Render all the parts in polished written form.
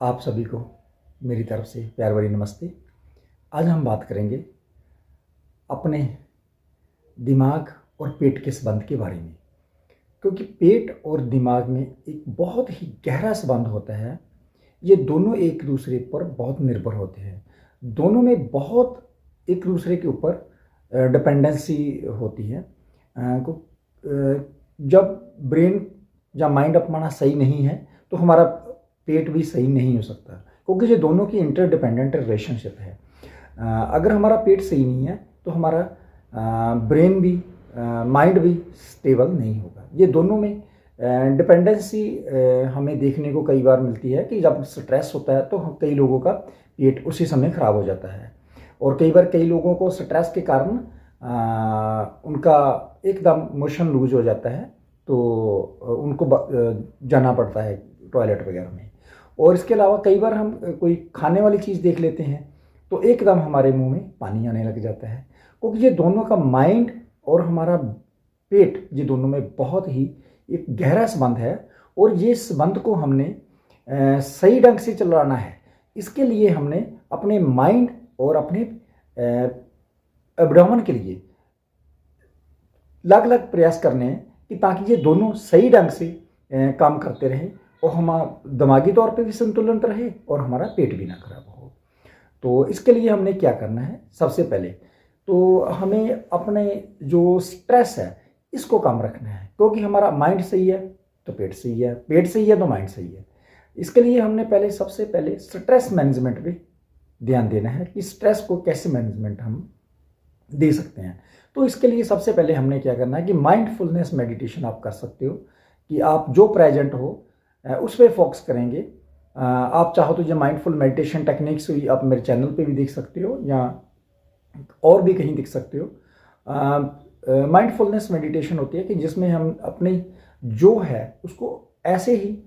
आप सभी को मेरी तरफ से प्यार भरी नमस्ते। आज हम बात करेंगे अपने दिमाग और पेट के संबंध के बारे में, क्योंकि पेट और दिमाग में एक बहुत ही गहरा संबंध होता है। ये दोनों एक दूसरे पर बहुत निर्भर होते हैं, दोनों में बहुत एक दूसरे के ऊपर डिपेंडेंसी होती है। जब ब्रेन या माइंड अपना सही नहीं है तो हमारा पेट भी सही नहीं हो सकता, क्योंकि ये दोनों की इंटरडिपेंडेंट रिलेशनशिप है। अगर हमारा पेट सही नहीं है तो हमारा ब्रेन भी माइंड भी स्टेबल नहीं होगा। ये दोनों में डिपेंडेंसी हमें देखने को कई बार मिलती है कि जब स्ट्रेस होता है तो कई लोगों का पेट उसी समय खराब हो जाता है, और कई बार कई लोगों को स्ट्रेस के कारण उनका एकदम मोशन लूज हो जाता है, तो उनको जाना पड़ता है टॉयलेट वगैरह में। और इसके अलावा कई बार हम कोई खाने वाली चीज़ देख लेते हैं तो एकदम हमारे मुंह में पानी आने लग जाता है, क्योंकि ये दोनों का माइंड और हमारा पेट, ये दोनों में बहुत ही एक गहरा संबंध है। और ये संबंध को हमने सही ढंग से चलाना है। इसके लिए हमने अपने माइंड और अपने एब्डोमेन के लिए अलग अलग प्रयास करने हैं कि ताकि ये दोनों सही ढंग से काम करते रहें और हमारा दिमागी तौर पे भी संतुलन रहे और हमारा पेट भी ना खराब हो। तो इसके लिए हमने क्या करना है, सबसे पहले तो हमें अपने जो स्ट्रेस है इसको कम रखना है, क्योंकि हमारा माइंड सही है तो पेट सही है, पेट सही है तो माइंड सही है। इसके लिए हमने सबसे पहले स्ट्रेस मैनेजमेंट पे ध्यान देना है कि स्ट्रेस को कैसे मैनेजमेंट हम दे सकते हैं। तो इसके लिए सबसे पहले हमने क्या करना है कि माइंडफुलनेस मेडिटेशन आप कर सकते हो, कि आप जो प्रेजेंट हो उस पर फोकस करेंगे। आप चाहो तो जो माइंडफुल मेडिटेशन टेक्निक्स हुई आप मेरे चैनल पे भी देख सकते हो या और भी कहीं देख सकते हो। माइंडफुलनेस मेडिटेशन होती है कि जिसमें हम अपनी जो है उसको ऐसे ही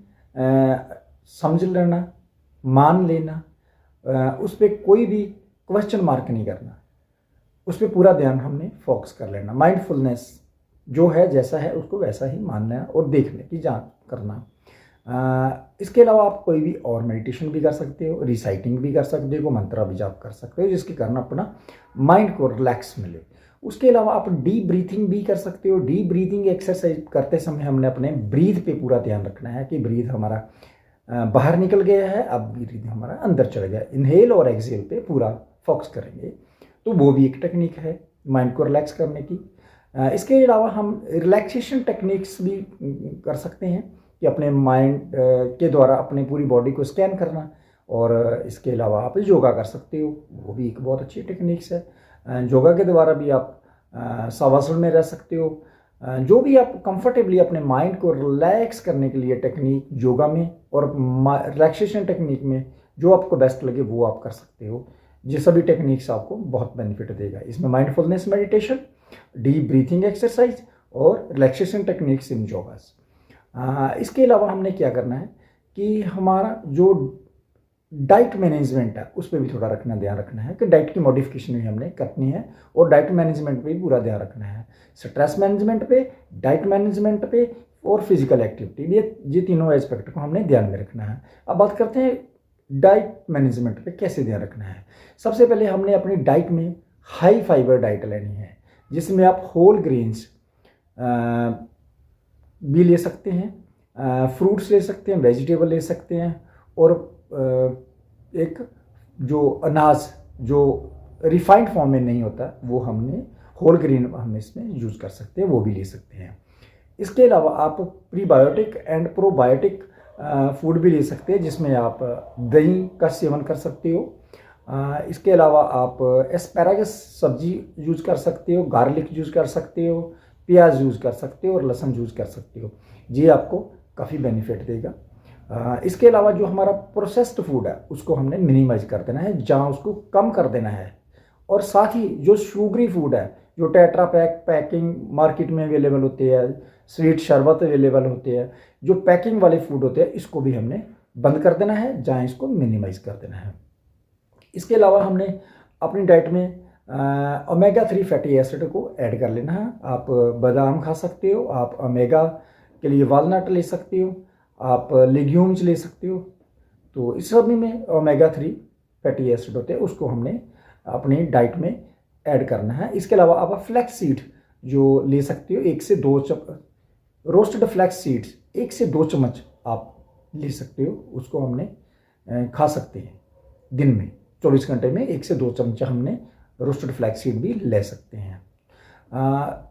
समझ लेना, मान लेना, उस पर कोई भी क्वेश्चन मार्क नहीं करना, उस पर पूरा ध्यान हमने फोकस कर लेना। माइंडफुलनेस जो है जैसा है उसको वैसा ही मानना और देखने की जांच करना। इसके अलावा आप कोई भी और मेडिटेशन भी कर सकते हो, रिसाइटिंग भी कर सकते हो, मंत्रा भी जाप कर सकते हो, जिसके कारण अपना माइंड को रिलैक्स मिले। उसके अलावा आप डीप ब्रीथिंग भी कर सकते हो। डीप ब्रीथिंग एक्सरसाइज करते समय हमने अपने ब्रीथ पे पूरा ध्यान रखना है कि ब्रीथ हमारा बाहर निकल गया है, अब ब्रीथ हमारा अंदर चला गया। इनहेल और एक्सहेल पे पूरा फोकस करेंगे, तो वो भी एक टेक्निक है माइंड को रिलैक्स करने की। इसके अलावा हम रिलैक्सेशन टेक्निक्स भी कर सकते हैं कि अपने माइंड के द्वारा अपने पूरी बॉडी को स्कैन करना। और इसके अलावा आप योगा कर सकते हो, वो भी एक बहुत अच्छी टेक्निक्स है। योगा के द्वारा भी आप शवासन में रह सकते हो। जो भी आप कंफर्टेबली अपने माइंड को रिलैक्स करने के लिए टेक्निक योगा में और रिलैक्सेशन टेक्निक में जो आपको बेस्ट लगे वो आप कर सकते हो। ये सभी टेक्निक्स आपको बहुत बेनिफिट देगा। इसमें mindfulness meditation, deep breathing exercise और रिलैक्सेशन टेक्निक्स इन योगास। इसके अलावा हमने क्या करना है कि हमारा जो डाइट मैनेजमेंट है उस पर भी थोड़ा ध्यान रखना है कि डाइट की मॉडिफिकेशन भी हमने करनी है और डाइट मैनेजमेंट पे भी पूरा ध्यान रखना है। स्ट्रेस मैनेजमेंट पे, डाइट मैनेजमेंट पे और फिजिकल एक्टिविटी, ये तीनों एस्पेक्ट को हमने ध्यान में रखना है। अब बात करते हैं डाइट मैनेजमेंट पे कैसे ध्यान रखना है। सबसे पहले हमने अपनी डाइट में हाई फाइबर डाइट लेनी है, जिसमें आप होल ग्रेन्स भी ले सकते हैं, फ्रूट्स ले सकते हैं, वेजिटेबल ले सकते हैं, और एक जो अनाज जो रिफाइंड फॉर्म में नहीं होता वो हमने होल ग्रेन हम इसमें यूज़ कर सकते हैं, वो भी ले सकते हैं। इसके अलावा आप प्रीबायोटिक एंड प्रोबायोटिक फूड भी ले सकते हैं, जिसमें आप दही का सेवन कर सकते हो। इसके अलावा आप एस्पैरागस सब्जी यूज़ कर सकते हो, गार्लिक यूज़ कर सकते हो, प्याज यूज़ कर सकते हो और लहसुन यूज़ कर सकते हो। ये आपको काफ़ी बेनिफिट देगा। इसके अलावा जो हमारा प्रोसेस्ड फूड है उसको हमने मिनिमाइज कर देना है, जहाँ उसको कम कर देना है। और साथ ही जो शुगरी फूड है, जो टेट्रा पैकिंग मार्केट में अवेलेबल होते हैं, स्वीट शरबत अवेलेबल होते हैं, जो पैकिंग वाले फूड होते हैं, इसको भी हमने बंद कर देना है, जहाँ इसको मिनिमाइज कर देना है। इसके अलावा हमने अपनी डाइट में ओमेगा 3 फैटी एसिड को ऐड कर लेना है। आप बादाम खा सकते हो, आप ओमेगा के लिए वालनट ले सकते हो, आप लेग्यूम्स ले सकते हो, तो इस सभी में ओमेगा 3 फैटी एसिड होते हैं, उसको हमने अपनी डाइट में ऐड करना है। इसके अलावा आप फ्लैक्स सीड जो ले सकते हो, 1 से 2 रोस्टेड फ्लैक्स सीड्स 1 से 2 चम्मच आप ले सकते हो, उसको हमने खा सकते हैं दिन में 24 घंटे में 1 से 2 चम्मच हमने रोस्टेड फ्लैक्स सीड भी ले सकते हैं।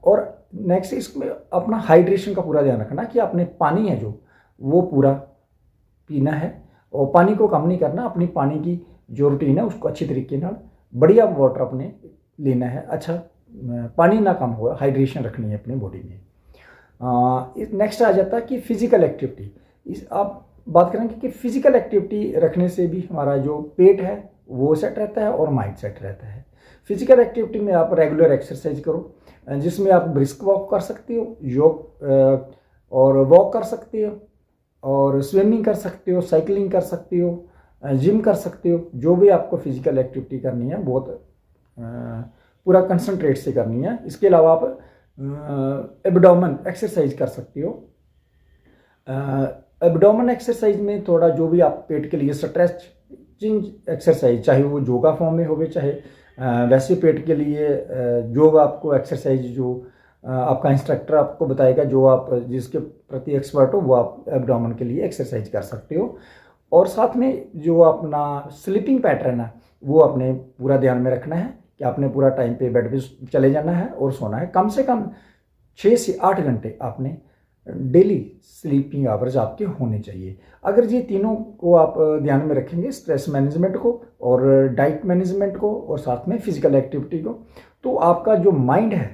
और नेक्स्ट इसमें अपना हाइड्रेशन का पूरा ध्यान रखना कि आपने पानी है जो वो पूरा पीना है, और पानी को कम नहीं करना। अपनी पानी की जो रूटीन है उसको अच्छी तरीके से बढ़िया वाटर अपने लेना है, अच्छा पानी ना कम हो, हाइड्रेशन रखनी है अपनी बॉडी में। नेक्स्ट आ जाता है कि फिजिकल एक्टिविटी। इस आप बात करेंगे कि फिजिकल एक्टिविटी रखने से भी हमारा जो पेट है वो सेट रहता है और माइंड सेट रहता है। फिजिकल एक्टिविटी में आप रेगुलर एक्सरसाइज करो, जिसमें आप ब्रिस्क वॉक कर सकते हो, योग और वॉक कर सकते हो, और स्विमिंग कर सकते हो, साइकिलिंग कर सकते हो, जिम कर सकते हो। जो भी आपको फिजिकल एक्टिविटी करनी है बहुत पूरा कंसंट्रेट से करनी है। इसके अलावा आप एब्डोमेन एक्सरसाइज कर सकते हो। एब्डोमेन एक्सरसाइज में थोड़ा जो भी आप पेट के लिए स्ट्रेचिंग एक्सरसाइज, चाहे वो योगा फॉर्म में हो, चाहे वैसे पेट के लिए जो आपको एक्सरसाइज जो आपका इंस्ट्रक्टर आपको बताएगा, जो आप जिसके प्रति एक्सपर्ट हो, वो आप एब्डोमेन के लिए एक्सरसाइज कर सकते हो। और साथ में जो अपना स्लीपिंग पैटर्न है वो अपने पूरा ध्यान में रखना है कि आपने पूरा टाइम पे बेड पे चले जाना है और सोना है। कम से कम 6 से 8 घंटे आपने डेली स्लीपिंग आवर्स आपके होने चाहिए। अगर ये तीनों को आप ध्यान में रखेंगे, स्ट्रेस मैनेजमेंट को और डाइट मैनेजमेंट को और साथ में फिजिकल एक्टिविटी को, तो आपका जो माइंड है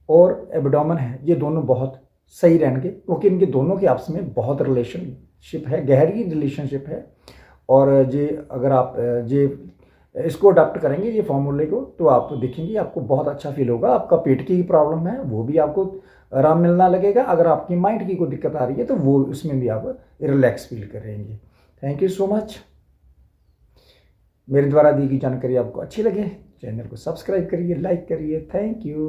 और एब्डोमेन है ये दोनों बहुत सही रहेंगे, क्योंकि इनके दोनों के आपस में बहुत रिलेशनशिप है, गहरी रिलेशनशिप है। और ये अगर आप ये इसको अडॉप्ट करेंगे ये फॉर्मूले को, तो आप देखेंगे आपको बहुत अच्छा फील होगा। आपका पेट की प्रॉब्लम है वो भी आपको आराम मिलना लगेगा। अगर आपकी माइंड की कोई दिक्कत आ रही है तो वो उसमें भी आप रिलैक्स फील करेंगे। Thank you so much. मेरे द्वारा दी गई जानकारी आपको अच्छी लगे, चैनल को सब्सक्राइब करिए, लाइक करिए। Thank you.